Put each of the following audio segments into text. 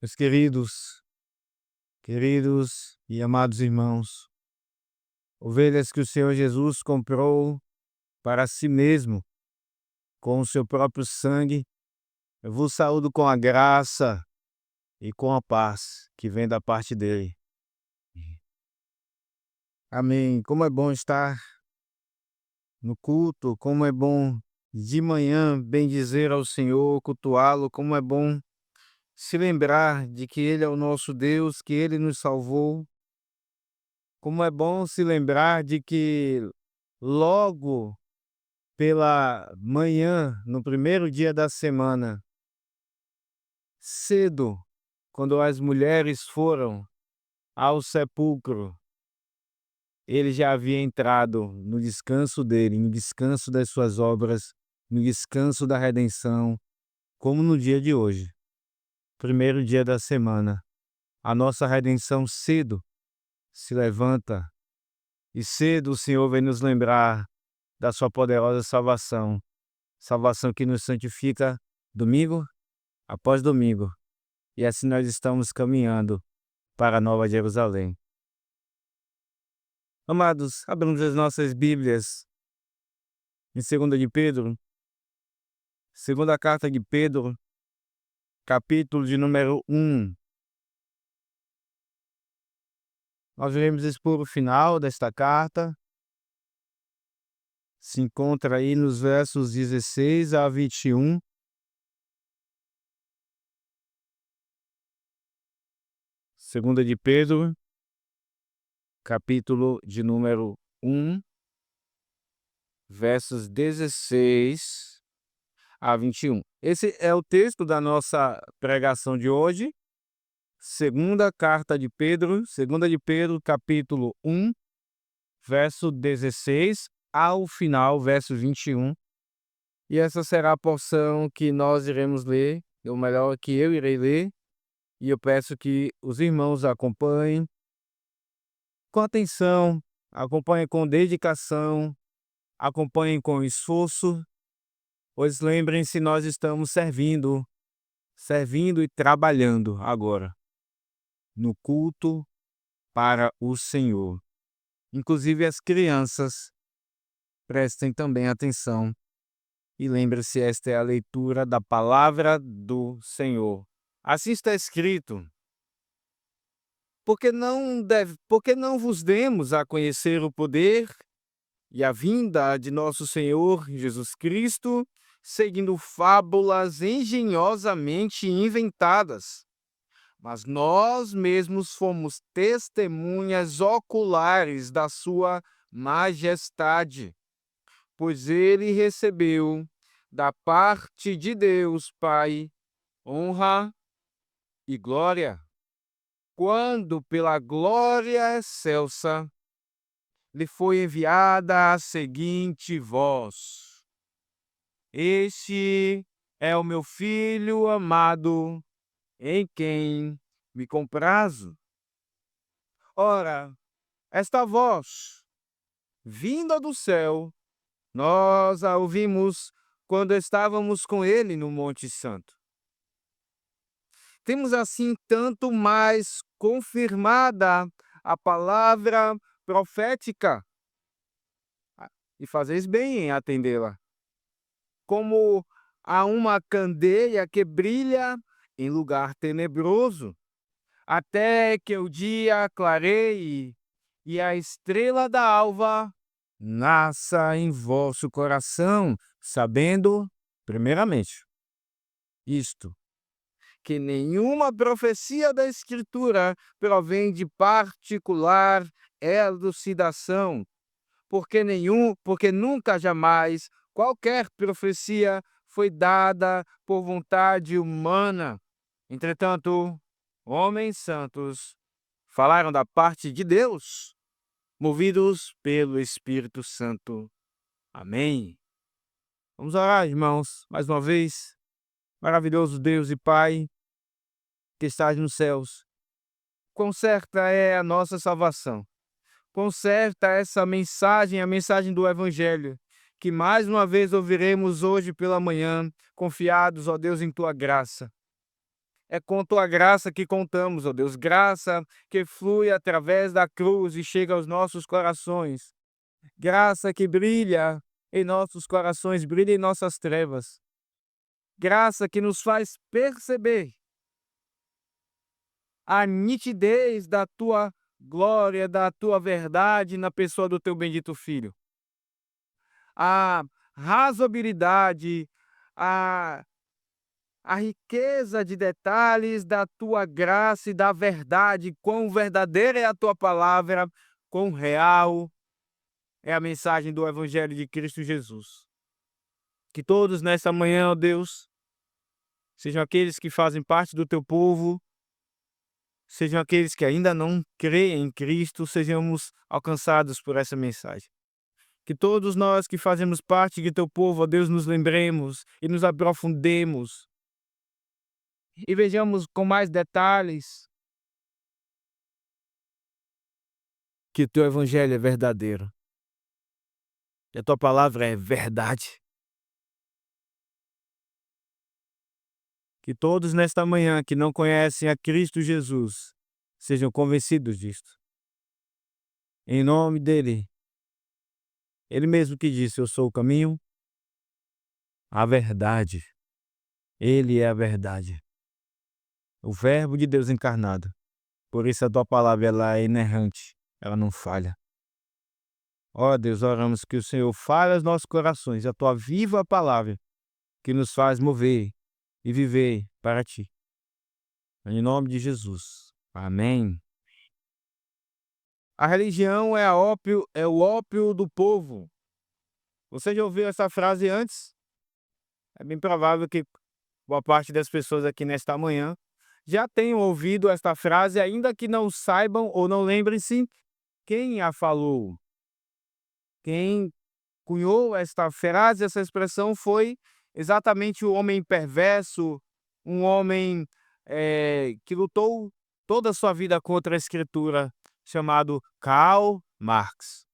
Meus queridos e amados irmãos, ovelhas que o Senhor Jesus comprou para si mesmo com o seu próprio sangue, eu vos saúdo com a graça e com a paz que vem da parte dele. Amém. Como é bom estar no culto, como é bom de manhã bendizer ao Senhor, cultuá-lo, como é bom se lembrar de que Ele é o nosso Deus, que Ele nos salvou. Como é bom se lembrar de que logo pela manhã, no primeiro dia da semana, cedo, quando as mulheres foram ao sepulcro, ele já havia entrado no descanso dele, no descanso das suas obras, no descanso da redenção, como no dia de hoje, primeiro dia da semana. A nossa redenção cedo se levanta e cedo o Senhor vem nos lembrar da sua poderosa salvação. Salvação que nos santifica domingo após domingo. E assim nós estamos caminhando para a Nova Jerusalém. Amados, abramos as nossas Bíblias em 2 de Pedro, segunda carta de Pedro, capítulo de número 1. Nós iremos expor o final desta carta. Se encontra aí nos versos 16 a 21. Segunda de Pedro, capítulo de número 1, versos 16 a 21. Esse é o texto da nossa pregação de hoje. Segunda carta de Pedro, capítulo 1, verso 16 ao final, verso 21. E essa será a porção que nós iremos ler, ou melhor, que eu irei ler, e eu peço que os irmãos acompanhem com atenção, acompanhem com dedicação, acompanhem com esforço, pois lembrem-se, nós estamos servindo e trabalhando agora no culto para o Senhor. Inclusive as crianças, prestem também atenção e lembre-se, esta é a leitura da palavra do Senhor. Assim está escrito: porque não vos demos a conhecer o poder e a vinda de nosso Senhor Jesus Cristo, seguindo fábulas engenhosamente inventadas. Mas nós mesmos fomos testemunhas oculares da sua majestade, pois ele recebeu da parte de Deus Pai honra e glória, quando pela glória excelsa lhe foi enviada a seguinte voz: Este é o meu Filho amado, em quem me comprazo. Ora, esta voz, vinda do céu, nós a ouvimos quando estávamos com ele no Monte Santo. Temos assim tanto mais confirmada a palavra profética, e fazeis bem em atendê-la, como a uma candeia que brilha em lugar tenebroso, até que o dia clareie e a estrela da alva nasça em vosso coração, sabendo, primeiramente, isto, que nenhuma profecia da Escritura provém de particular elucidação, porque nunca jamais qualquer profecia foi dada por vontade humana. Entretanto, homens santos falaram da parte de Deus, movidos pelo Espírito Santo. Amém. Vamos orar, irmãos, mais uma vez. Maravilhoso Deus e Pai, que estás nos céus, quão certa é a nossa salvação. Quão certa essa mensagem, a mensagem do Evangelho, que mais uma vez ouviremos hoje pela manhã, confiados, ó Deus, em Tua graça. É com tua graça que contamos, ó Deus, graça que flui através da cruz e chega aos nossos corações, graça que brilha em nossos corações, brilha em nossas trevas, graça que nos faz perceber a nitidez da tua glória, da tua verdade na pessoa do teu bendito Filho, a razoabilidade, a a riqueza de detalhes da tua graça e da verdade, quão verdadeira é a tua palavra, quão real é a mensagem do Evangelho de Cristo Jesus. Que todos nesta manhã, ó Deus, sejam aqueles que fazem parte do teu povo, sejam aqueles que ainda não creem em Cristo, sejamos alcançados por essa mensagem. Que todos nós que fazemos parte do teu povo, ó Deus, nos lembremos e nos aprofundemos e vejamos com mais detalhes que o teu evangelho é verdadeiro, que a tua palavra é verdade. Que todos nesta manhã que não conhecem a Cristo Jesus sejam convencidos disto. Em nome dele, ele mesmo que disse: eu sou o caminho, a verdade. Ele é a verdade. O verbo de Deus encarnado. Por isso a tua palavra ela é inerrante, ela não falha. Ó Deus, oramos que o Senhor fale aos nossos corações, a tua viva palavra, que nos faz mover e viver para ti. Em nome de Jesus. Amém. A religião é o ópio do povo. Você já ouviu essa frase antes? É bem provável que boa parte das pessoas aqui nesta manhã já tenham ouvido esta frase, ainda que não saibam ou não lembrem-se quem a falou. Quem cunhou esta frase, essa expressão, foi exatamente o homem perverso, um homem que lutou toda a sua vida contra a escritura, chamado Karl Marx.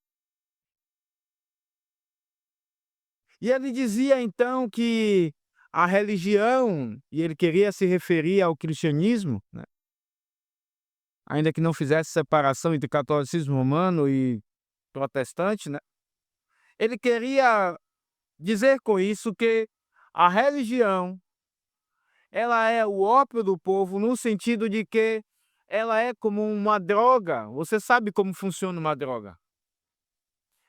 E ele dizia então que a religião, e ele queria se referir ao cristianismo, né, ainda que não fizesse separação entre catolicismo romano e protestante, né, ele queria dizer com isso que a religião ela é o ópio do povo no sentido de que ela é como uma droga. Você sabe como funciona uma droga?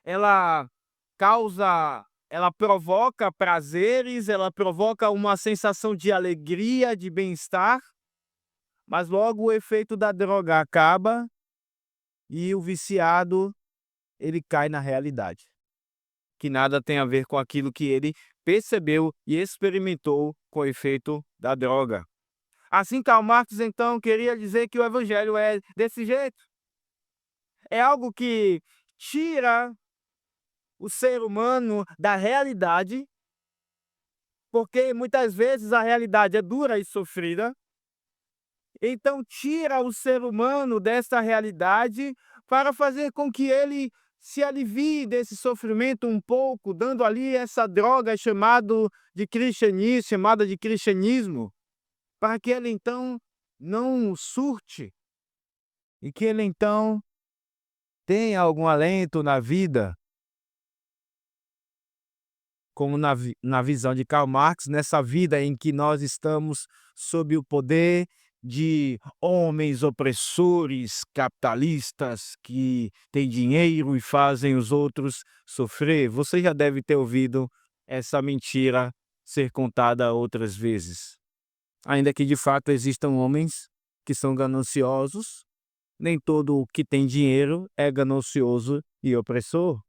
Ela ela provoca prazeres, ela provoca uma sensação de alegria, de bem-estar, mas logo o efeito da droga acaba e o viciado, ele cai na realidade, que nada tem a ver com aquilo que ele percebeu e experimentou com o efeito da droga. Assim, Karl Marx, então, queria dizer que o evangelho é desse jeito. É algo que tira o ser humano da realidade, porque muitas vezes a realidade é dura e sofrida. Então, tira o ser humano dessa realidade para fazer com que ele se alivie desse sofrimento um pouco, dando ali essa droga chamada de cristianismo, para que ele então não surte e que ele então tenha algum alento na vida, como na visão de Karl Marx, nessa vida em que nós estamos sob o poder de homens opressores, capitalistas, que têm dinheiro e fazem os outros sofrer. Você já deve ter ouvido essa mentira ser contada outras vezes. Ainda que de fato existam homens que são gananciosos, nem todo o que tem dinheiro é ganancioso e opressor.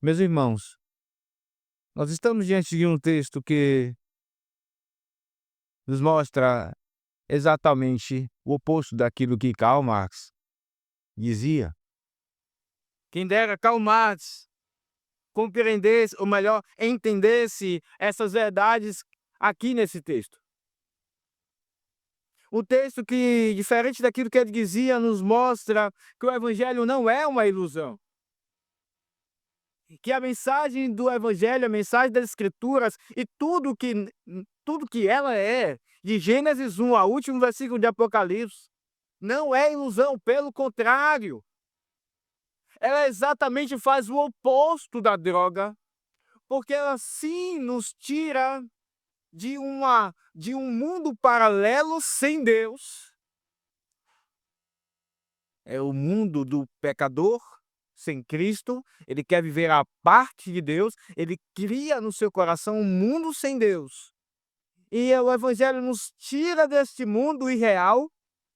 Meus irmãos, nós estamos diante de um texto que nos mostra exatamente o oposto daquilo que Karl Marx dizia. Quem dera Karl Marx compreendesse, ou melhor, entendesse essas verdades aqui nesse texto. O texto que, diferente daquilo que ele dizia, nos mostra que o evangelho não é uma ilusão. que a mensagem do Evangelho, a mensagem das Escrituras e tudo que ela é, de Gênesis 1 ao último versículo de Apocalipse, não é ilusão, pelo contrário, ela exatamente faz o oposto da droga, porque ela sim nos tira de um mundo paralelo sem Deus. É o mundo do pecador sem Cristo, ele quer viver a parte de Deus, ele cria no seu coração um mundo sem Deus. E o Evangelho nos tira deste mundo irreal,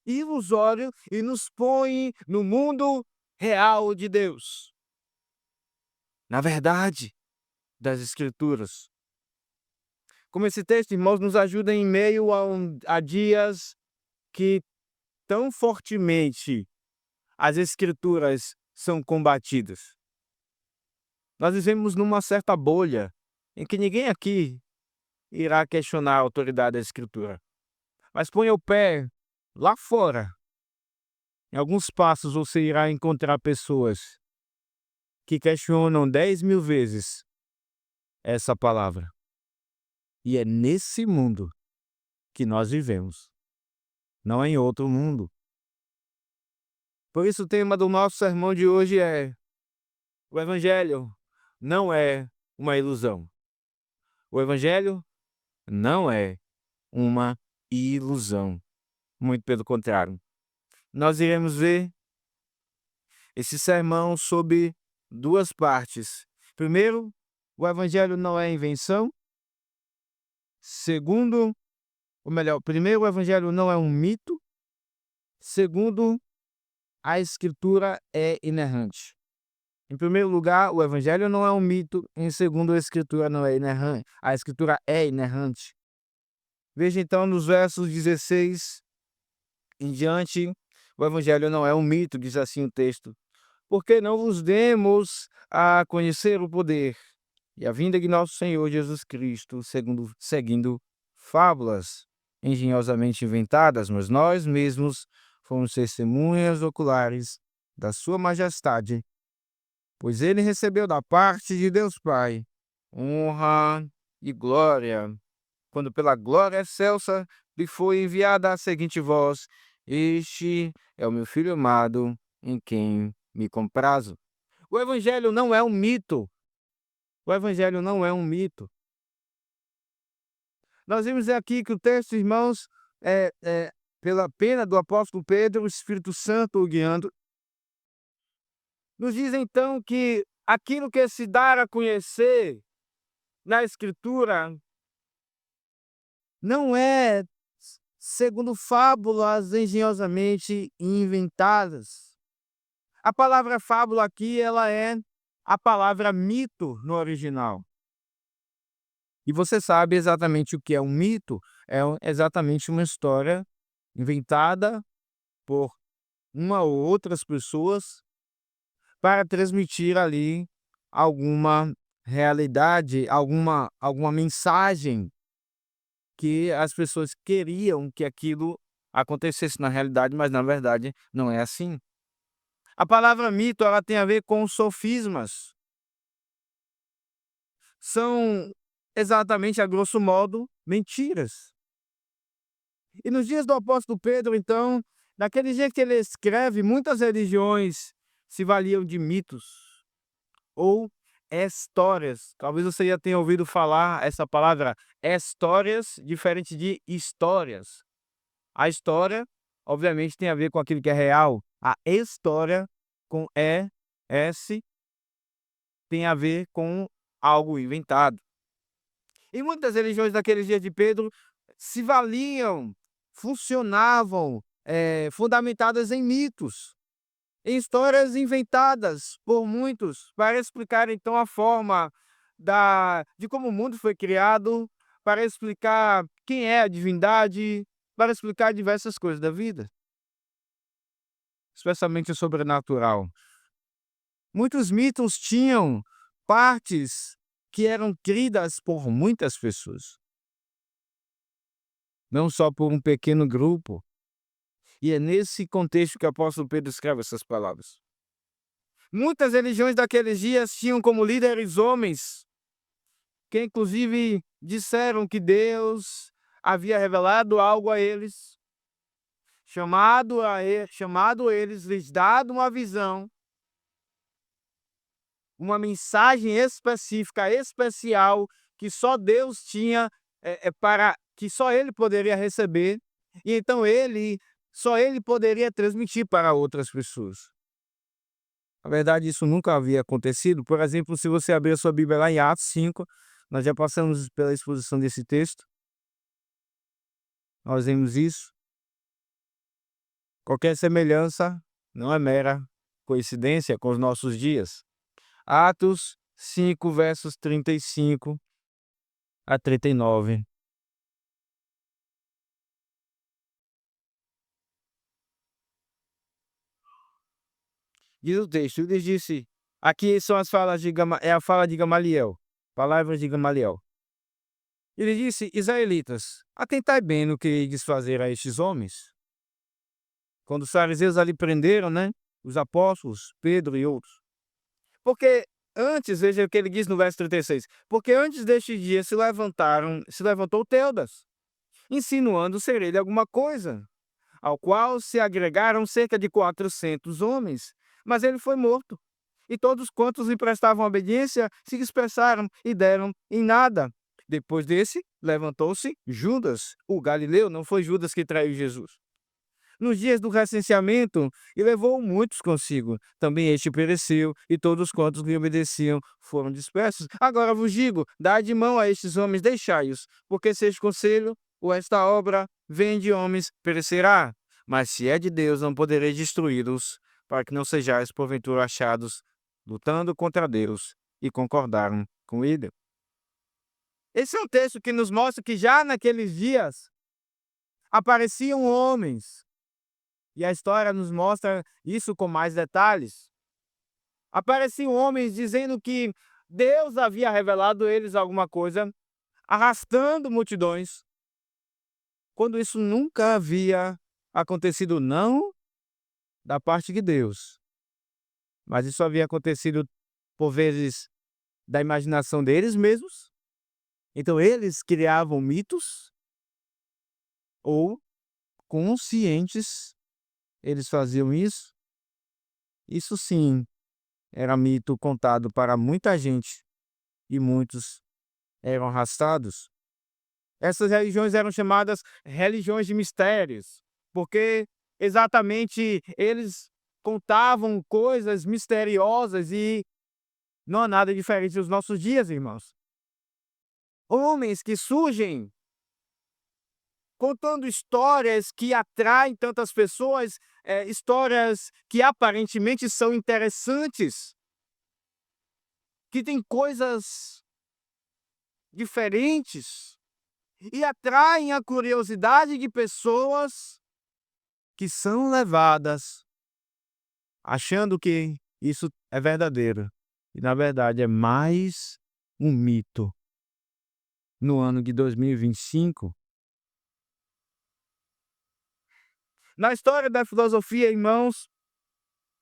ilusório, e nos põe no mundo real de Deus. Na verdade das Escrituras. Como esse texto, irmãos, nos ajuda em meio a dias que tão fortemente as Escrituras são combatidas. Nós vivemos numa certa bolha em que ninguém aqui irá questionar a autoridade da Escritura. Mas ponha o pé lá fora. Em alguns passos você irá encontrar pessoas que questionam 10.000 vezes essa palavra. E é nesse mundo que nós vivemos, não é em outro mundo. Por isso o tema do nosso sermão de hoje é: o Evangelho não é uma ilusão. O Evangelho não é uma ilusão. Muito pelo contrário. Nós iremos ver esse sermão sob duas partes. Primeiro, o Evangelho não é invenção. Segundo, ou melhor, primeiro, o Evangelho não é um mito. Segundo, a Escritura é inerrante. Em primeiro lugar, o Evangelho não é um mito. Em segundo, a Escritura não é inerrante. A Escritura é inerrante. Veja então nos versos 16 em diante, o Evangelho não é um mito, diz assim o texto. Porque não vos demos a conhecer o poder e a vinda de nosso Senhor Jesus Cristo, seguindo fábulas engenhosamente inventadas, mas nós mesmos fomos testemunhas oculares da sua majestade, pois ele recebeu da parte de Deus Pai honra e glória, quando pela glória excelsa lhe foi enviada a seguinte voz: Este é o meu Filho amado, em quem me comprazo. O Evangelho não é um mito. O Evangelho não é um mito. Nós vimos aqui que o texto, irmãos, pela pena do apóstolo Pedro, o Espírito Santo o guiando, nos diz então que aquilo que se dá a conhecer na Escritura não é segundo fábulas engenhosamente inventadas. A palavra fábula aqui, ela é a palavra mito no original. E você sabe exatamente o que é um mito? Exatamente uma história inventada por uma ou outras pessoas para transmitir ali alguma realidade, alguma mensagem que as pessoas queriam que aquilo acontecesse na realidade, mas na verdade não é assim. A palavra mito, ela tem a ver com sofismas. São exatamente, a grosso modo, mentiras. E nos dias do apóstolo Pedro, então, naquele jeito que ele escreve, muitas religiões se valiam de mitos ou histórias. Talvez você já tenha ouvido falar essa palavra histórias, diferente de histórias. A história, obviamente, tem a ver com aquilo que é real. A história, com E, S, tem a ver com algo inventado. E muitas religiões daqueles dias de Pedro se valiam, funcionavam, fundamentadas em mitos, em histórias inventadas por muitos, para explicar então a forma de como o mundo foi criado, para explicar quem é a divindade, para explicar diversas coisas da vida, especialmente o sobrenatural. Muitos mitos tinham partes que eram cridas por muitas pessoas, não só por um pequeno grupo. E é nesse contexto que o apóstolo Pedro escreve essas palavras. Muitas religiões daqueles dias tinham como líderes homens que inclusive disseram que Deus havia revelado algo a eles, chamado eles, lhes dado uma visão, uma mensagem específica, especial, que só Deus tinha, para que só ele poderia receber, e então só ele poderia transmitir para outras pessoas. Na verdade, isso nunca havia acontecido. Por exemplo, se você abrir a sua Bíblia lá em Atos 5, nós já passamos pela exposição desse texto, nós vemos isso. Qualquer semelhança não é mera coincidência com os nossos dias. Atos 5, versos 35 a 39. Diz o texto, ele disse, aqui são as falas é a fala de Gamaliel, palavras de Gamaliel. Ele disse, israelitas, atentai bem no que ides fazer a estes homens. Quando os fariseus ali prenderam, né, os apóstolos, Pedro e outros. Porque antes, veja o que ele diz no verso 36, porque antes deste dia se levantou Teudas, insinuando ser ele alguma coisa, ao qual se agregaram cerca de 400 homens, mas ele foi morto. E todos quantos lhe prestavam obediência se dispersaram e deram em nada. Depois desse, levantou-se Judas, o Galileu, não foi Judas que traiu Jesus, nos dias do recenseamento, e levou muitos consigo. Também este pereceu, e todos quantos lhe obedeciam foram dispersos. Agora vos digo, dai de mão a estes homens, deixai-os, porque se este conselho ou esta obra vem de homens, perecerá. Mas se é de Deus, não podereis destruí-los, para que não sejais porventura achados lutando contra Deus, e concordaram com ele. Esse é um texto que nos mostra que já naqueles dias apareciam homens, e a história nos mostra isso com mais detalhes. Apareciam homens dizendo que Deus havia revelado a eles alguma coisa, arrastando multidões, quando isso nunca havia acontecido, não da parte de Deus, mas isso havia acontecido por vezes da imaginação deles mesmos. Então eles criavam mitos, ou conscientes eles faziam isso. Isso sim era mito contado para muita gente, e muitos eram arrastados. Essas religiões eram chamadas religiões de mistérios, porque exatamente eles contavam coisas misteriosas, e não há nada diferente nos nossos dias, irmãos. Homens que surgem contando histórias que atraem tantas pessoas, histórias que aparentemente são interessantes, que têm coisas diferentes e atraem a curiosidade de pessoas que são levadas achando que isso é verdadeiro, e na verdade é mais um mito. No ano de 2025, na história da filosofia, irmãos,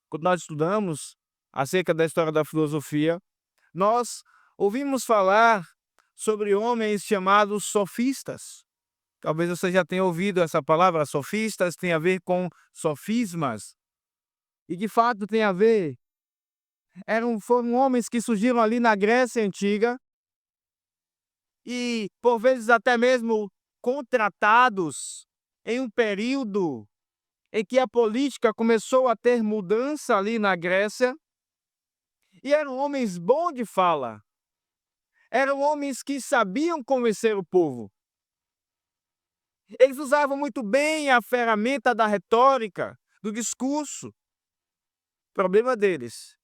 quando nós estudamos acerca da história da filosofia, nós ouvimos falar sobre homens chamados sofistas. Talvez você já tenha ouvido essa palavra. Sofistas tem a ver com sofismas, e de fato tem a ver. Foram homens que surgiram ali na Grécia Antiga, e por vezes até mesmo contratados em um período em que a política começou a ter mudança ali na Grécia, e eram homens bons de fala, eram homens que sabiam convencer o povo. Eles usavam muito bem a ferramenta da retórica, do discurso. O problema deles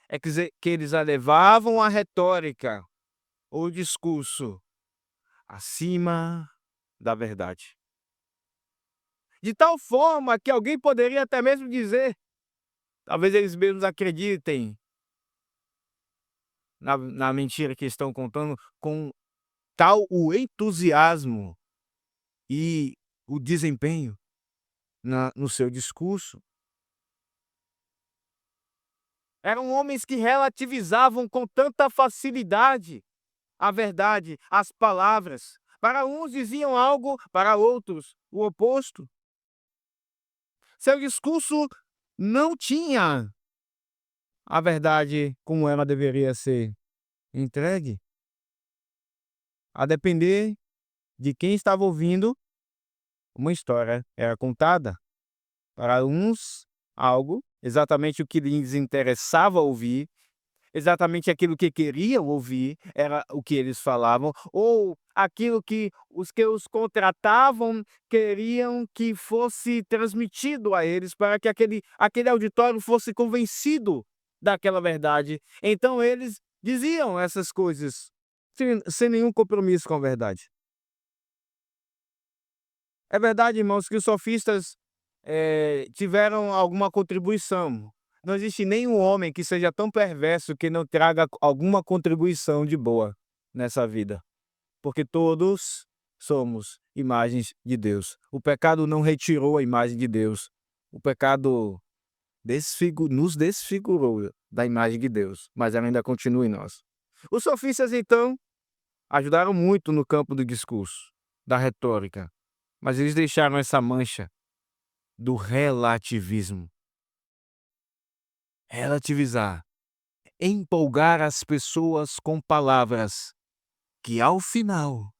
é que eles elevavam a retórica ou o discurso acima da verdade. De tal forma que alguém poderia até mesmo dizer, talvez eles mesmos acreditem na mentira que estão contando, com tal o entusiasmo e o desempenho no seu discurso. Eram homens que relativizavam com tanta facilidade a verdade, as palavras. Para uns diziam algo, para outros o oposto. Seu discurso não tinha a verdade como ela deveria ser entregue. A depender de quem estava ouvindo, uma história era contada. Para uns, algo, exatamente o que lhes interessava ouvir, exatamente aquilo que queriam ouvir, era o que eles falavam, ou aquilo que os contratavam queriam que fosse transmitido a eles, para que aquele auditório fosse convencido daquela verdade. Então eles diziam essas coisas sem nenhum compromisso com a verdade. É verdade, irmãos, que os sofistas tiveram alguma contribuição. Não existe nenhum homem que seja tão perverso que não traga alguma contribuição de boa nessa vida, porque todos somos imagens de Deus. O pecado não retirou a imagem de Deus. O pecado nos desfigurou da imagem de Deus, mas ela ainda continua em nós. Os sofistas, então, ajudaram muito no campo do discurso, da retórica, mas eles deixaram essa mancha do relativismo. Relativizar, empolgar as pessoas com palavras que, ao final,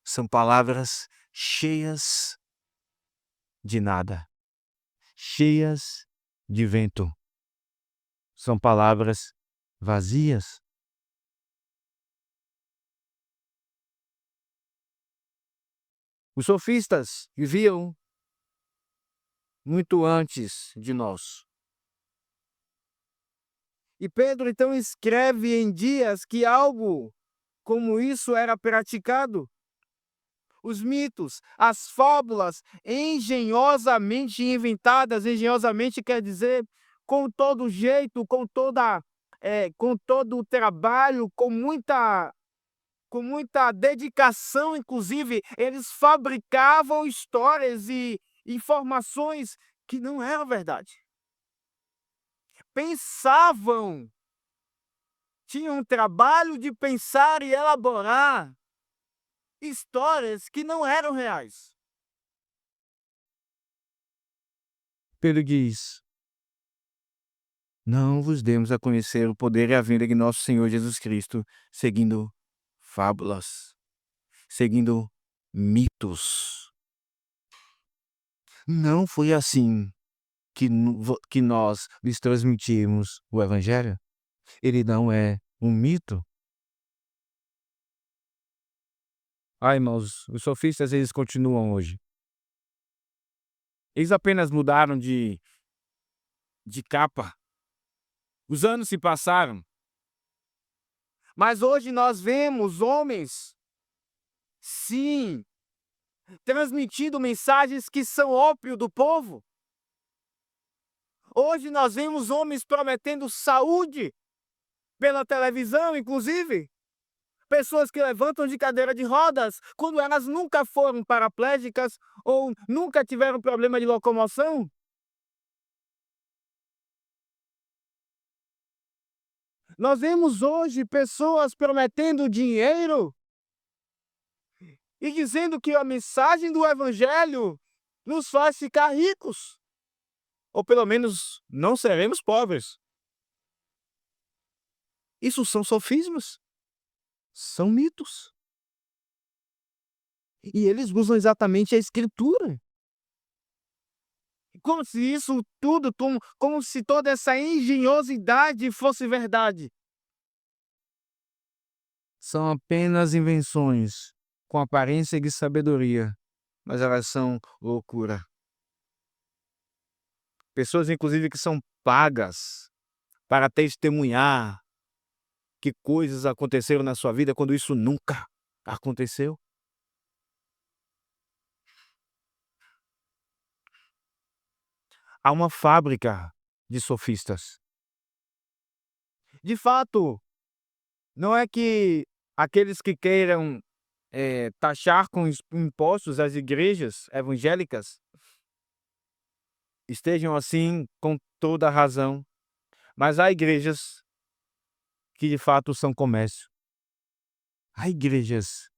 são palavras cheias de nada, cheias de vento. São palavras vazias. Os sofistas viviam muito antes de nós. E Pedro então escreve em dias que algo como isso era praticado. Os mitos, as fábulas engenhosamente inventadas, engenhosamente quer dizer com todo jeito, com todo o trabalho, com muita dedicação, inclusive, eles fabricavam histórias e informações que não eram verdade. Pensavam, tinham um trabalho de pensar e elaborar histórias que não eram reais. Pedro diz: não vos demos a conhecer o poder e a vinda de nosso Senhor Jesus Cristo, seguindo fábulas, seguindo mitos. Não foi assim que nós lhes transmitimos o Evangelho. Ele não é um mito. Irmãos, os sofistas eles continuam hoje. Eles apenas mudaram de capa. Os anos se passaram. Mas hoje nós vemos homens, sim, transmitindo mensagens que são ópio do povo. Hoje nós vemos homens prometendo saúde pela televisão, inclusive. Pessoas que levantam de cadeira de rodas quando elas nunca foram paraplégicas ou nunca tiveram problema de locomoção. Nós vemos hoje pessoas prometendo dinheiro e dizendo que a mensagem do Evangelho nos faz ficar ricos. Ou pelo menos não seremos pobres. Isso são sofismas. São mitos. E eles usam exatamente a Escritura. Como se isso tudo, como se toda essa engenhosidade fosse verdade. São apenas invenções com aparência de sabedoria, mas elas são loucura. Pessoas, inclusive, que são pagas para testemunhar que coisas aconteceram na sua vida quando isso nunca aconteceu. Há uma fábrica de sofistas. De fato, não é que aqueles que queiram taxar com impostos as igrejas evangélicas estejam assim com toda a razão. Mas há igrejas que de fato são comércio. Há igrejas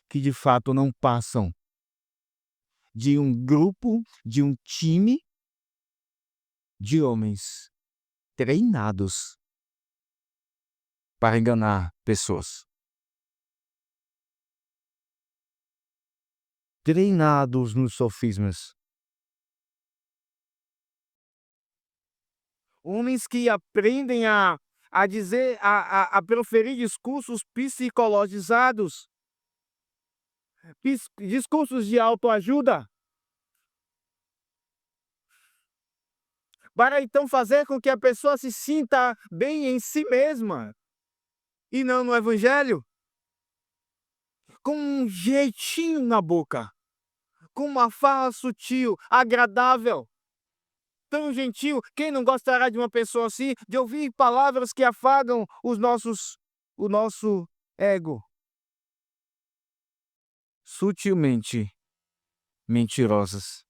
que de fato não passam de um grupo, de um time de homens treinados para enganar pessoas. Treinados nos sofismas. Homens que aprendem a dizer, a proferir discursos psicologizados, discursos de autoajuda, para então fazer com que a pessoa se sinta bem em si mesma, e não no evangelho, com um jeitinho na boca, com uma fala sutil, agradável, tão gentil. Quem não gostará de uma pessoa assim, de ouvir palavras que afagam o nosso ego? Sutilmente mentirosas.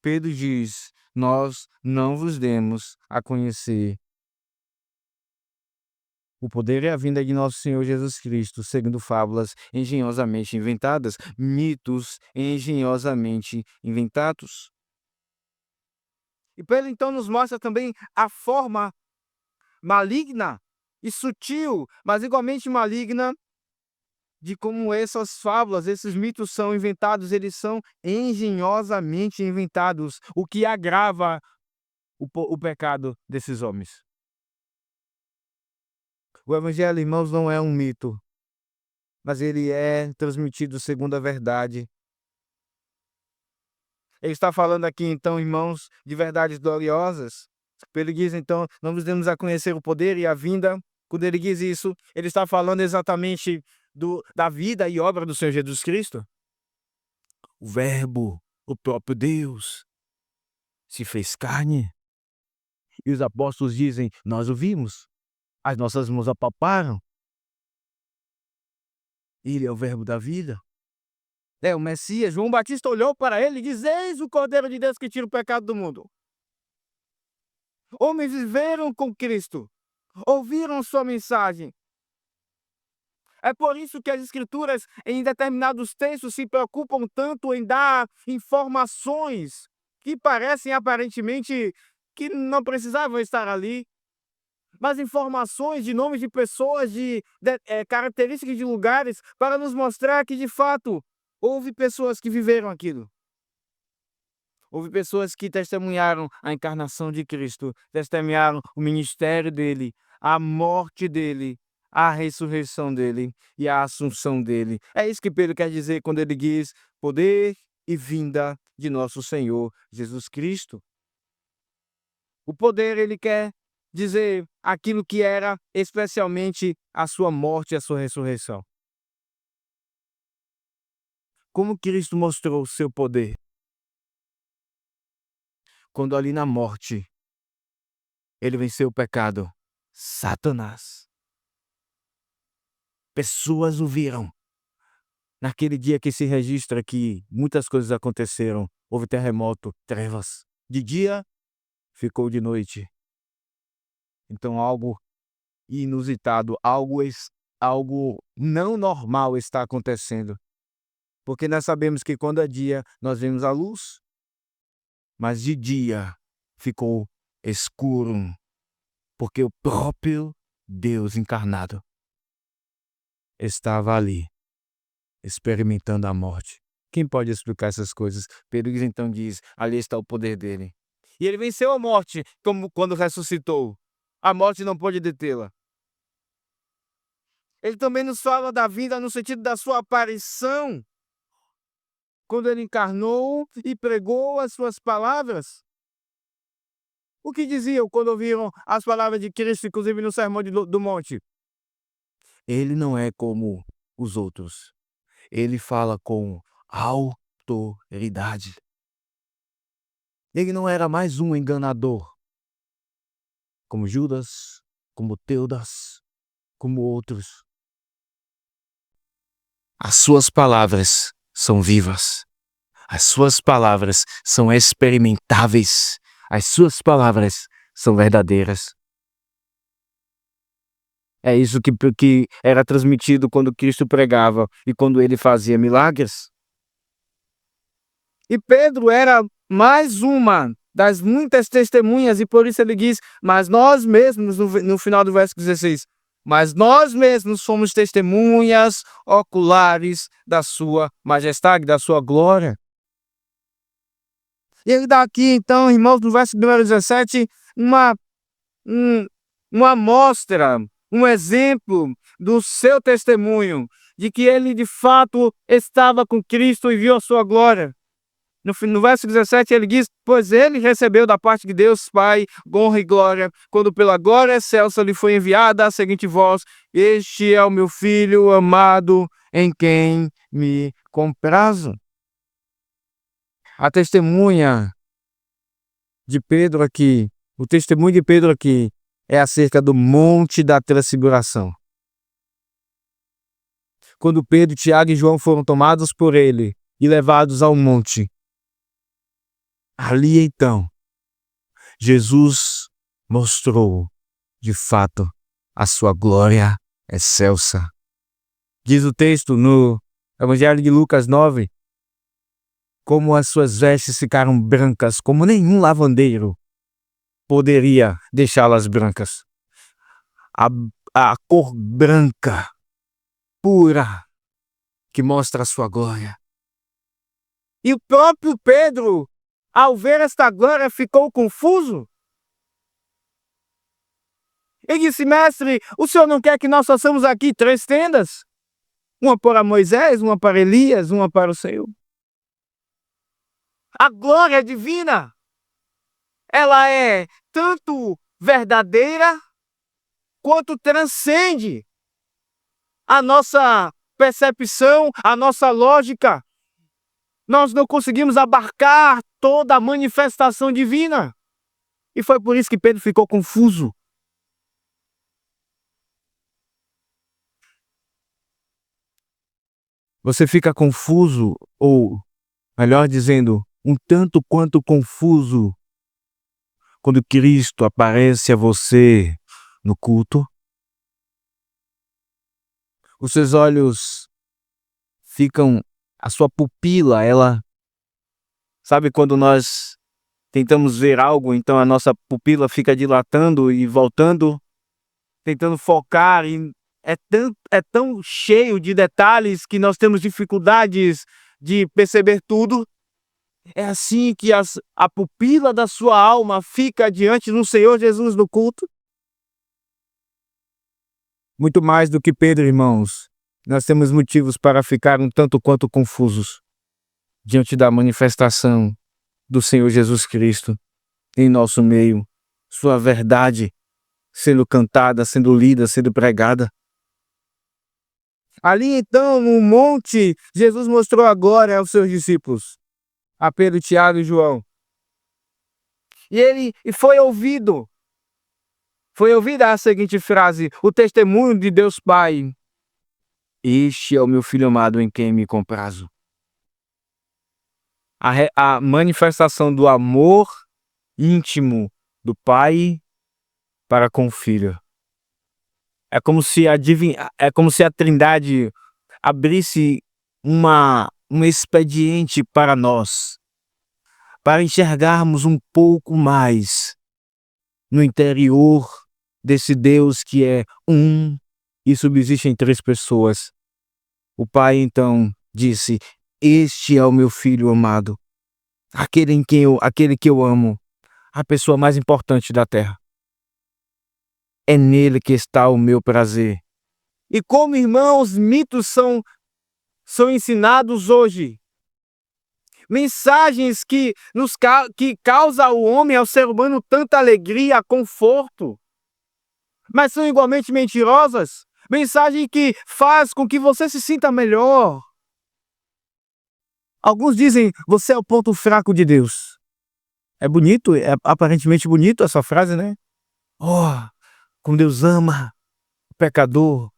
Pedro diz: nós não vos demos a conhecer o poder e a vinda de nosso Senhor Jesus Cristo, segundo fábulas engenhosamente inventadas, mitos engenhosamente inventados. E Pedro então nos mostra também a forma maligna e sutil, mas igualmente maligna, de como essas fábulas, esses mitos são inventados. Eles são engenhosamente inventados, o que agrava o pecado desses homens. O evangelho, irmãos, não é um mito, mas ele é transmitido segundo a verdade. Ele está falando aqui, então, irmãos, de verdades gloriosas. Ele diz, então, não nos demos a conhecer o poder e a vinda. Quando ele diz isso, ele está falando exatamente da vida e obra do Senhor Jesus Cristo. O Verbo, o próprio Deus, se fez carne. E os apóstolos dizem, nós o vimos, as nossas mãos apalparam. Ele é o Verbo da vida. É o Messias. João Batista olhou para ele e diz, eis o Cordeiro de Deus que tira o pecado do mundo. Homens viveram com Cristo, ouviram sua mensagem. É por isso que as Escrituras, em determinados textos, se preocupam tanto em dar informações que parecem aparentemente que não precisavam estar ali, mas informações de nomes de pessoas, de características de lugares, para nos mostrar que, de fato, houve pessoas que viveram aquilo. Houve pessoas que testemunharam a encarnação de Cristo, testemunharam o ministério dele, a morte dele, a ressurreição dele e a assunção dele. É isso que Pedro quer dizer quando ele diz poder e vinda de nosso Senhor Jesus Cristo. O poder, ele quer dizer aquilo que era especialmente a sua morte e a sua ressurreição. Como Cristo mostrou o seu poder? Quando ali na morte, ele venceu o pecado, Satanás. Pessoas o viram. Naquele dia que se registra que muitas coisas aconteceram, houve terremoto, trevas. De dia, ficou de noite. Então algo inusitado, algo não normal está acontecendo. Porque nós sabemos que quando é dia, nós vemos a luz, mas de dia ficou escuro, porque o próprio Deus encarnado estava ali, experimentando a morte. Quem pode explicar essas coisas? Pedro então diz, ali está o poder dele. E ele venceu a morte, como quando ressuscitou. A morte não pôde detê-la. Ele também nos fala da vida no sentido da sua aparição, quando ele encarnou e pregou as suas palavras. O que diziam quando ouviram as palavras de Cristo, inclusive no Sermão do Monte? Ele não é como os outros. Ele fala com autoridade. Ele não era mais um enganador, como Judas, como Teudas, como outros. As suas palavras são vivas. As suas palavras são experimentáveis. As suas palavras são verdadeiras. É isso que era transmitido quando Cristo pregava e quando ele fazia milagres. E Pedro era mais uma das muitas testemunhas, e por isso ele diz: mas nós mesmos, no final do verso 16, mas nós mesmos somos testemunhas oculares da sua majestade, da sua glória. E ele dá aqui, então, irmãos, no verso número 17, uma amostra, um exemplo do seu testemunho, de que ele de fato estava com Cristo e viu a sua glória. No verso 17 ele diz: pois ele recebeu da parte de Deus Pai honra e glória, quando pela glória excelsa lhe foi enviada a seguinte voz: este é o meu filho amado, em quem me comprazo. A testemunha de Pedro aqui, o testemunho de Pedro aqui é acerca do monte da transfiguração. Quando Pedro, Tiago e João foram tomados por ele e levados ao monte, ali então, Jesus mostrou, de fato, a sua glória excelsa. Diz o texto no Evangelho de Lucas 9, como as suas vestes ficaram brancas, como nenhum lavandeiro poderia deixá-las brancas. A cor branca, pura, que mostra a sua glória. E o próprio Pedro, ao ver esta glória, ficou confuso. Ele disse: mestre, o senhor não quer que nós façamos aqui 3 tendas? Uma para Moisés, uma para Elias, uma para o Senhor. A glória divina, ela é tanto verdadeira, quanto transcende a nossa percepção, a nossa lógica. Nós não conseguimos abarcar toda a manifestação divina. E foi por isso que Pedro ficou confuso. Você fica confuso, ou, melhor dizendo, um tanto quanto confuso, quando Cristo aparece a você no culto? Os seus olhos ficam, a sua pupila, ela... Sabe quando nós tentamos ver algo, então a nossa pupila fica dilatando e voltando, tentando focar, e é tão cheio de detalhes que nós temos dificuldades de perceber tudo. É assim que a pupila da sua alma fica diante do Senhor Jesus no culto. Muito mais do que Pedro, irmãos, nós temos motivos para ficar um tanto quanto confusos diante da manifestação do Senhor Jesus Cristo em nosso meio, sua verdade sendo cantada, sendo lida, sendo pregada. Ali então, no monte, Jesus mostrou a glória aos seus discípulos, a Pedro, Tiago e João. E foi ouvido. Foi ouvida a seguinte frase: o testemunho de Deus Pai. Este é o meu filho amado em quem me comprazo. A manifestação do amor íntimo do Pai para com o Filho. É como se a Trindade abrisse um expediente para nós, para enxergarmos um pouco mais no interior desse Deus que é um e subsiste em 3 pessoas. O Pai então disse: este é o meu filho amado, aquele que eu amo, a pessoa mais importante da terra. É nele que está o meu prazer. E como, irmãos, mitos são ensinados hoje, mensagens que causam ao homem, ao ser humano, tanta alegria, conforto, mas são igualmente mentirosas. Mensagem que faz com que você se sinta melhor. Alguns dizem: você é o ponto fraco de Deus. É bonito, é aparentemente bonito essa frase, né? Oh, como Deus ama o pecador.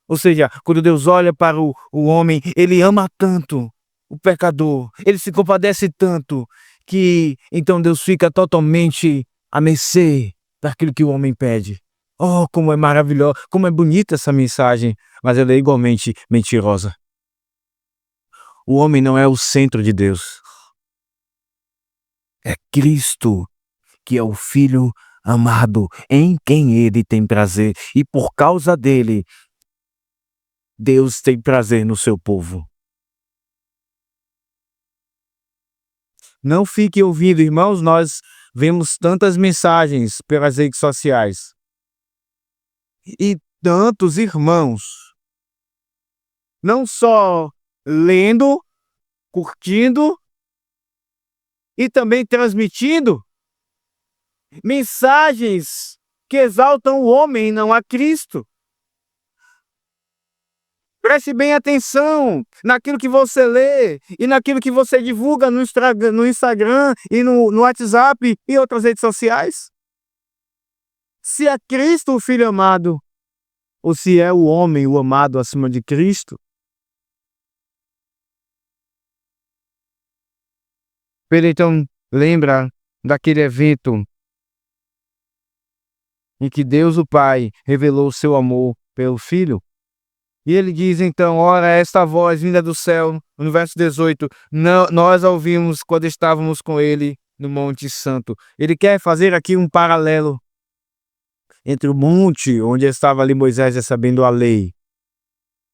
Ou seja, quando Deus olha para o homem, Ele ama tanto o pecador, Ele se compadece tanto, que então Deus fica totalmente à mercê daquilo que o homem pede. Oh, como é maravilhosa, como é bonita essa mensagem, mas ela é igualmente mentirosa. O homem não é o centro de Deus. É Cristo, que é o Filho amado, em quem ele tem prazer, e por causa dele, Deus tem prazer no seu povo. Não fique ouvindo, irmãos, nós vemos tantas mensagens pelas redes sociais. E tantos irmãos, não só lendo, curtindo e também transmitindo mensagens que exaltam o homem e não a Cristo. Preste bem atenção naquilo que você lê e naquilo que você divulga no Instagram e no WhatsApp e outras redes sociais. Se é Cristo o Filho amado, ou se é o homem o amado acima de Cristo. Pedro então lembra daquele evento em que Deus o Pai revelou o seu amor pelo Filho. E ele diz então, ora, esta voz vinda do céu, no verso 18, nós a ouvimos quando estávamos com ele no Monte Santo. Ele quer fazer aqui um paralelo entre o monte onde estava ali Moisés recebendo a lei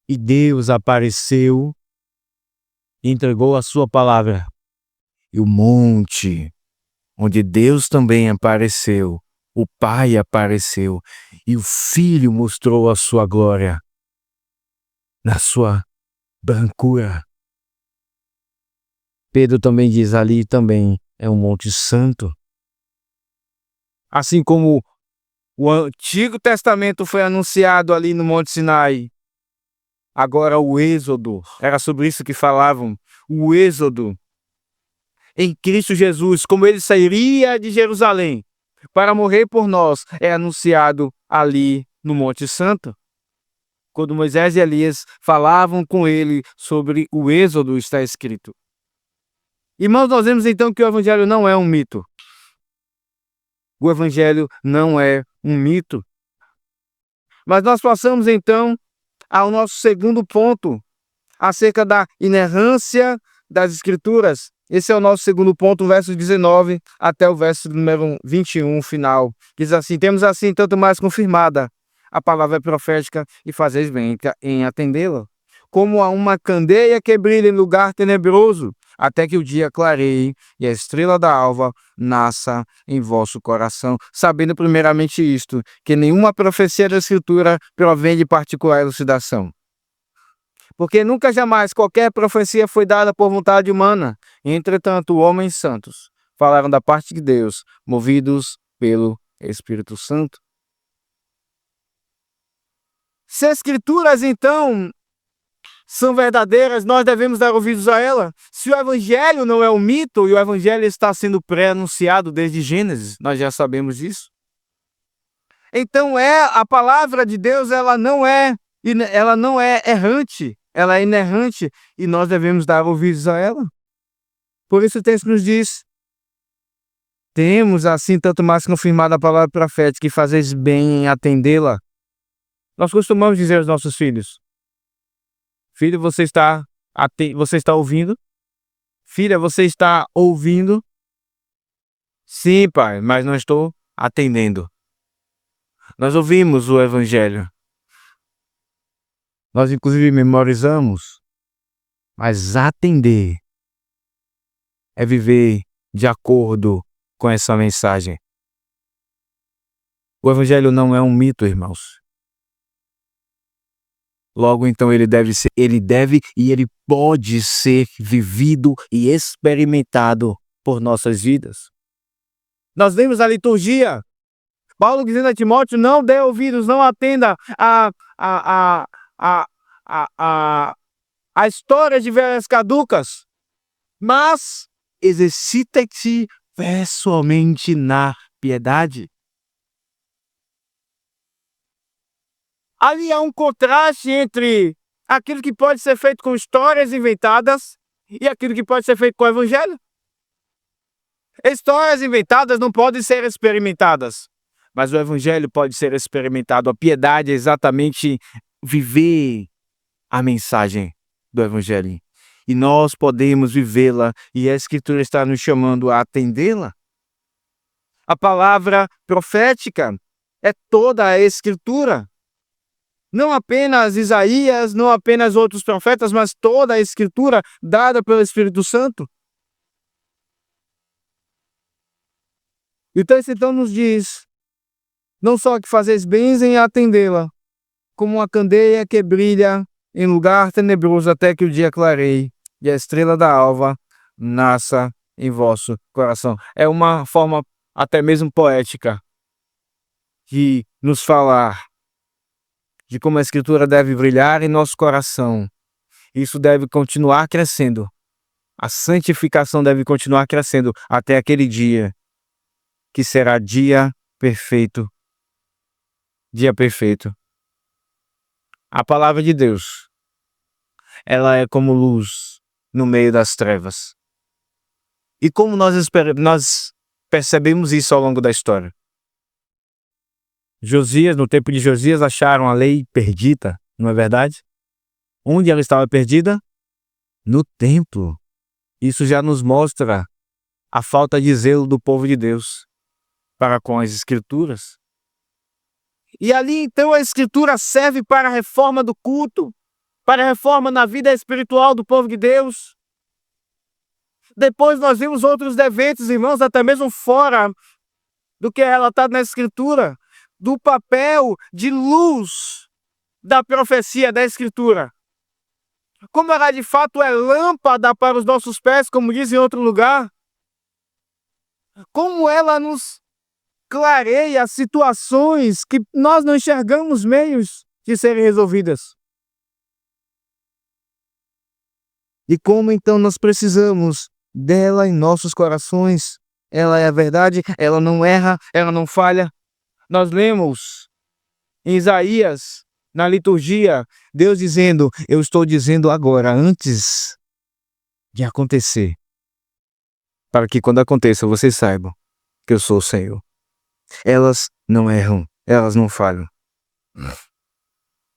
e Deus apareceu e entregou a sua palavra. E o monte onde Deus também apareceu, o Pai apareceu e o Filho mostrou a sua glória na sua brancura. Pedro também diz, ali também é um monte santo. Assim como o Antigo Testamento foi anunciado ali no Monte Sinai, agora o Êxodo, era sobre isso que falavam, o Êxodo em Cristo Jesus, como ele sairia de Jerusalém para morrer por nós, é anunciado ali no Monte Santo. Quando Moisés e Elias falavam com ele sobre o Êxodo, está escrito. Irmãos, nós vemos então que o Evangelho não é um mito. O Evangelho não é um mito. Mas nós passamos então ao nosso segundo ponto, acerca da inerrância das Escrituras. Esse é o nosso segundo ponto, verso 19 até o verso número 21, final. Diz assim, temos assim tanto mais confirmada a palavra profética e fazeis bem em atendê-la, como a uma candeia que brilha em lugar tenebroso, até que o dia clareie e a estrela da alva nasça em vosso coração, sabendo primeiramente isto, que nenhuma profecia da Escritura provém de particular elucidação. Porque nunca jamais qualquer profecia foi dada por vontade humana. Entretanto, homens santos falaram da parte de Deus, movidos pelo Espírito Santo. Se as Escrituras, então, são verdadeiras, nós devemos dar ouvidos a ela. Se o Evangelho não é um mito, e o Evangelho está sendo pré-anunciado desde Gênesis, nós já sabemos disso. Então, a palavra de Deus, ela não é errante, ela é inerrante, e nós devemos dar ouvidos a ela. Por isso o texto nos diz, temos assim tanto mais confirmado a palavra profética, que fazeis bem em atendê-la. Nós costumamos dizer aos nossos filhos, filho, você está ouvindo? Filha, você está ouvindo? Sim, pai, mas não estou atendendo. Nós ouvimos o Evangelho. Nós, inclusive, memorizamos. Mas atender é viver de acordo com essa mensagem. O Evangelho não é um mito, irmãos. Logo, então, ele deve e ele pode ser vivido e experimentado por nossas vidas. Nós vemos a liturgia, Paulo dizendo a Timóteo, não dê ouvidos, não atenda a história de velhas caducas, mas exercita-te pessoalmente na piedade. Ali há um contraste entre aquilo que pode ser feito com histórias inventadas e aquilo que pode ser feito com o Evangelho. Histórias inventadas não podem ser experimentadas, Mas o evangelho pode ser experimentado. A piedade é exatamente viver a mensagem do evangelho. E nós podemos vivê-la, e a Escritura está nos chamando a atendê-la. A palavra profética é toda a Escritura. Não apenas Isaías, não apenas outros profetas, mas toda a Escritura dada pelo Espírito Santo. E o texto então nos diz, não só que fazeis bens em atendê-la, como uma candeia que brilha em lugar tenebroso até que o dia clareie e a estrela da alva nasça em vosso coração. É uma forma até mesmo poética de nos falar de como a Escritura deve brilhar em nosso coração. Isso deve continuar crescendo. A santificação deve continuar crescendo até aquele dia que será dia perfeito. Dia perfeito. A palavra de Deus, ela é como luz no meio das trevas. E como nós percebemos isso ao longo da história? Josias, no tempo de Josias, acharam a lei perdida, não é verdade? Onde ela estava perdida? No templo. Isso já nos mostra a falta de zelo do povo de Deus para com as Escrituras. E ali então a Escritura serve para a reforma do culto, para a reforma na vida espiritual do povo de Deus. Depois nós vimos outros eventos, irmãos, até mesmo fora do que é relatado na Escritura, do papel de luz da profecia da Escritura. Como ela de fato é lâmpada para os nossos pés, como diz em outro lugar. Como ela nos clareia situações que nós não enxergamos meios de serem resolvidas. E como então nós precisamos dela em nossos corações. Ela é a verdade, ela não erra, ela não falha. Nós lemos em Isaías, na liturgia, Deus dizendo, eu estou dizendo agora, antes de acontecer, para que quando aconteça vocês saibam que eu sou o Senhor. Elas não erram, elas não falham.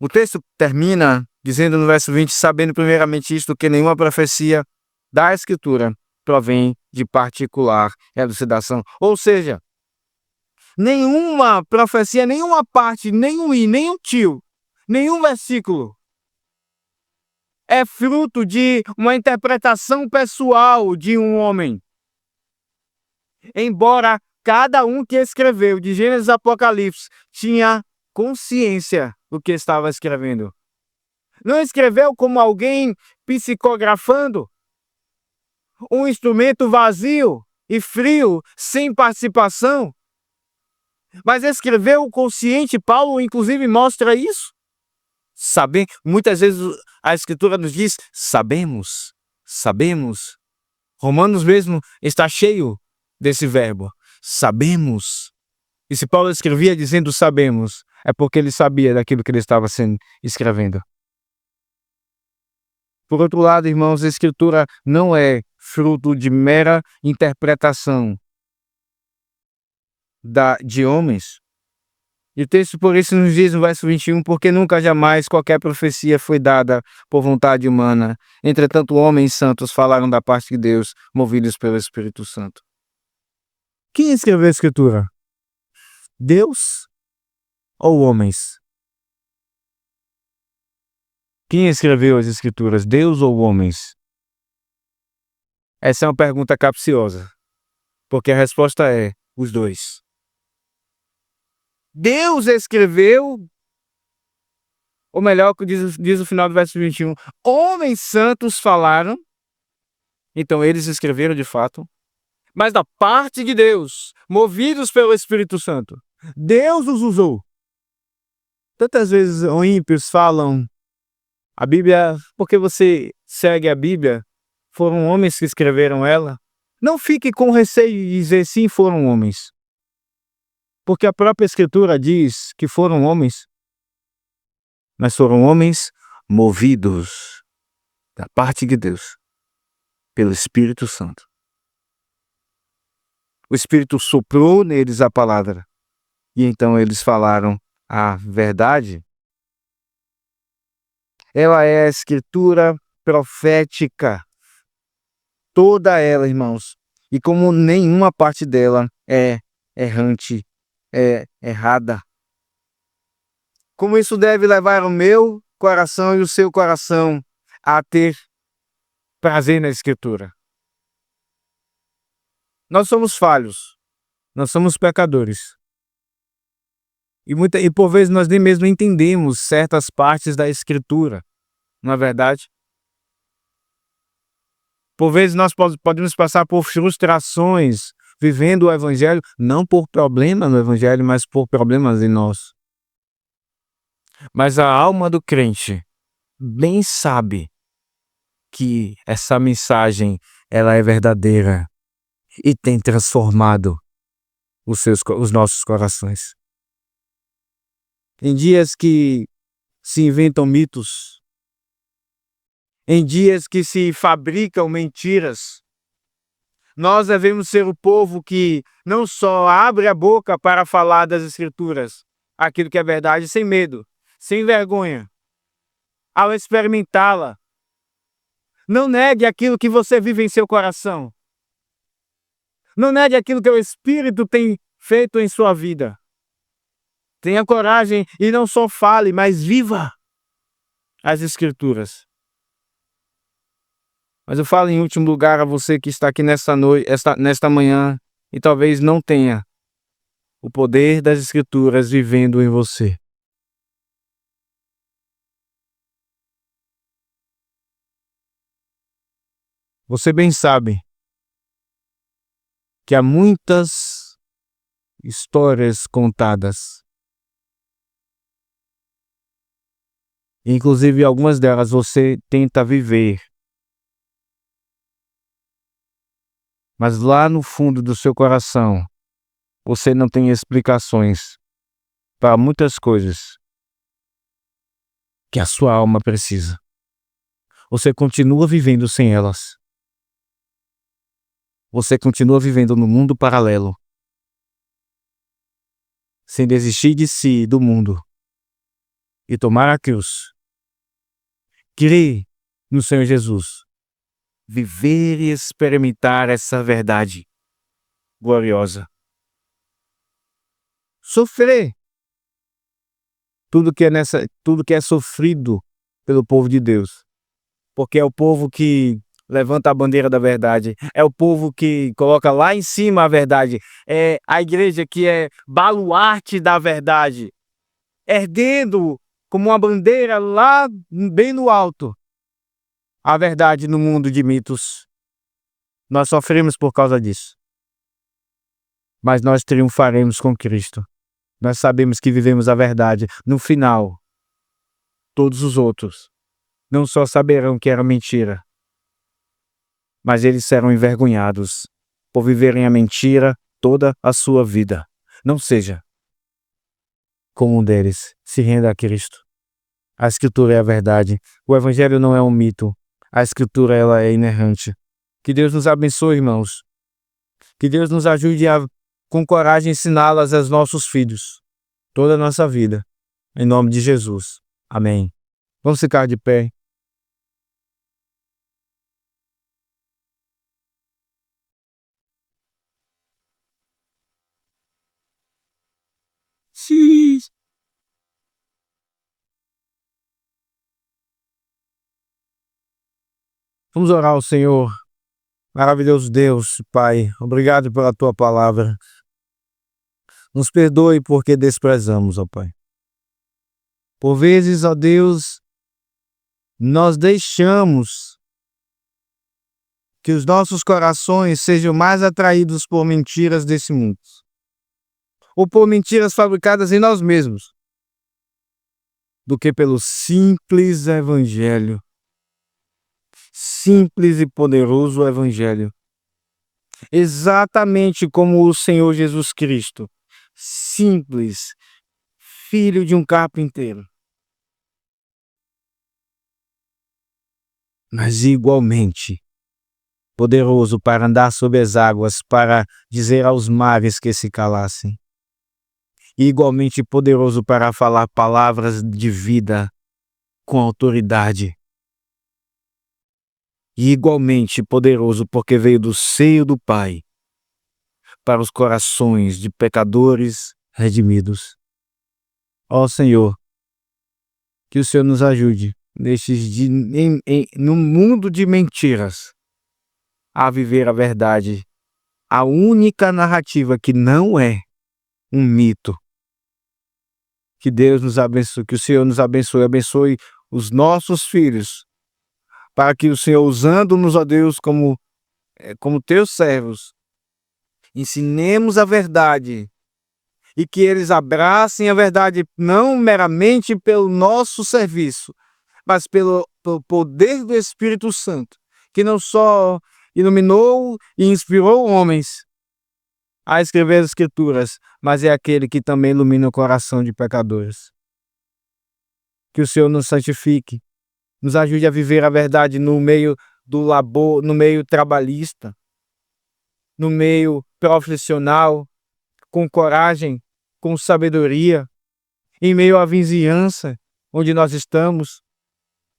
O texto termina dizendo no verso 20, sabendo primeiramente isto, que nenhuma profecia da Escritura provém de particular elucidação. Ou seja, nenhuma profecia, nenhuma parte, nenhum nenhum tio, nenhum versículo é fruto de uma interpretação pessoal de um homem. Embora cada um que escreveu, de Gênesis a Apocalipse, tinha consciência do que estava escrevendo. Não escreveu como alguém psicografando, um instrumento vazio e frio, sem participação. Mas escreveu consciente, Paulo inclusive mostra isso. Saber, muitas vezes a Escritura nos diz, sabemos. Romanos mesmo está cheio desse verbo, sabemos. E se Paulo escrevia dizendo sabemos, é porque ele sabia daquilo que ele estava escrevendo. Por outro lado, irmãos, a Escritura não é fruto de mera interpretação de homens. E o texto por isso nos diz no verso 21, porque nunca jamais qualquer profecia foi dada por vontade humana. Entretanto, homens santos falaram da parte de Deus, movidos pelo Espírito Santo. Quem escreveu a Escritura? Deus ou homens? Quem escreveu as Escrituras, Deus ou homens? Essa é uma pergunta capciosa, porque a resposta é os dois. Deus escreveu, ou melhor, diz o final do verso 21, homens santos falaram, então eles escreveram de fato, mas da parte de Deus, movidos pelo Espírito Santo, Deus os usou. Tantas vezes os ímpios falam, a Bíblia, porque você segue a Bíblia, foram homens que escreveram ela. Não fique com receio de dizer sim, foram homens. Porque a própria Escritura diz que foram homens, mas foram homens movidos da parte de Deus, pelo Espírito Santo. O Espírito soprou neles a palavra. E então eles falaram: a verdade, ela é a escritura profética, toda ela, irmãos. E como nenhuma parte dela é errante, é errada. Como isso deve levar o meu coração e o seu coração a ter prazer na escritura. Nós somos falhos, nós somos pecadores. E por vezes nós nem mesmo entendemos certas partes da escritura, não é verdade? Por vezes nós podemos passar por frustrações vivendo o evangelho, não por problemas no evangelho, mas por problemas em nós. Mas a alma do crente bem sabe que essa mensagem ela é verdadeira e tem transformado os nossos corações. Em dias que se inventam mitos, em dias que se fabricam mentiras, nós devemos ser o povo que não só abre a boca para falar das Escrituras, aquilo que é verdade, sem medo, sem vergonha, ao experimentá-la. Não negue aquilo que você vive em seu coração. Não negue aquilo que o Espírito tem feito em sua vida. Tenha coragem e não só fale, mas viva as Escrituras. Mas eu falo em último lugar a você que está aqui nesta manhã e talvez não tenha o poder das Escrituras vivendo em você. Você bem sabe que há muitas histórias contadas. Inclusive algumas delas você tenta viver. Mas lá no fundo do seu coração, você não tem explicações para muitas coisas que a sua alma precisa. Você continua vivendo sem elas. Você continua vivendo no mundo paralelo, sem desistir de si, do mundo, e tomar a cruz. Crer no Senhor Jesus. Viver e experimentar essa verdade gloriosa. Sofrer tudo que é sofrido pelo povo de Deus. Porque é o povo que levanta a bandeira da verdade, é o povo que coloca lá em cima a verdade, é a igreja que é baluarte da verdade, erguendo como uma bandeira lá bem no alto a verdade no mundo de mitos. Nós sofremos por causa disso, mas nós triunfaremos com Cristo. Nós sabemos que vivemos a verdade. No final, todos os outros não só saberão que era mentira, mas eles serão envergonhados por viverem a mentira toda a sua vida. Não seja como um deles. Se renda a Cristo. A Escritura é a verdade. O Evangelho não é um mito. A Escritura ela é inerrante. Que Deus nos abençoe, irmãos. Que Deus nos ajude a, com coragem, ensiná-las aos nossos filhos. Toda a nossa vida. Em nome de Jesus. Amém. Vamos ficar de pé. Sim. Vamos orar ao Senhor. Maravilhoso Deus, Pai, obrigado pela Tua palavra. Nos perdoe porque desprezamos, ó Pai. Por vezes, ó Deus, nós deixamos que os nossos corações sejam mais atraídos por mentiras desse mundo, ou por mentiras fabricadas em nós mesmos, do que pelo simples Evangelho. Simples e poderoso Evangelho. Exatamente como o Senhor Jesus Cristo. Simples, filho de um carpinteiro. Mas igualmente poderoso para andar sobre as águas, para dizer aos mares que se calassem. e igualmente poderoso para falar palavras de vida com autoridade. E igualmente poderoso porque veio do seio do Pai para os corações de pecadores redimidos. Ó Senhor, que o Senhor nos ajude no mundo de mentiras a viver a verdade, a única narrativa que não é um mito. Que Deus nos abençoe, que o Senhor nos abençoe os nossos filhos, para que o Senhor, usando-nos, ó Deus, como teus servos, ensinemos a verdade e que eles abracem a verdade não meramente pelo nosso serviço, mas pelo poder do Espírito Santo, que não só iluminou e inspirou homens a escrever as Escrituras, mas é aquele que também ilumina o coração de pecadores. Que o Senhor nos santifique, nos ajude a viver a verdade no meio do labor, no meio trabalhista, no meio profissional, com coragem, com sabedoria, em meio à vizinhança onde nós estamos.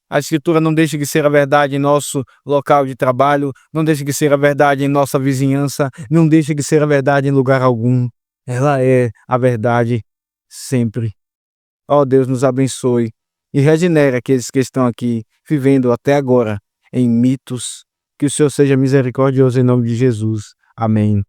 A Escritura não deixa de ser a verdade em nosso local de trabalho, não deixa de ser a verdade em nossa vizinhança, não deixa de ser a verdade em lugar algum. Ela é a verdade sempre. Ó Deus, nos abençoe e regenere aqueles que estão aqui vivendo até agora em mitos. Que o Senhor seja misericordioso em nome de Jesus. Amém.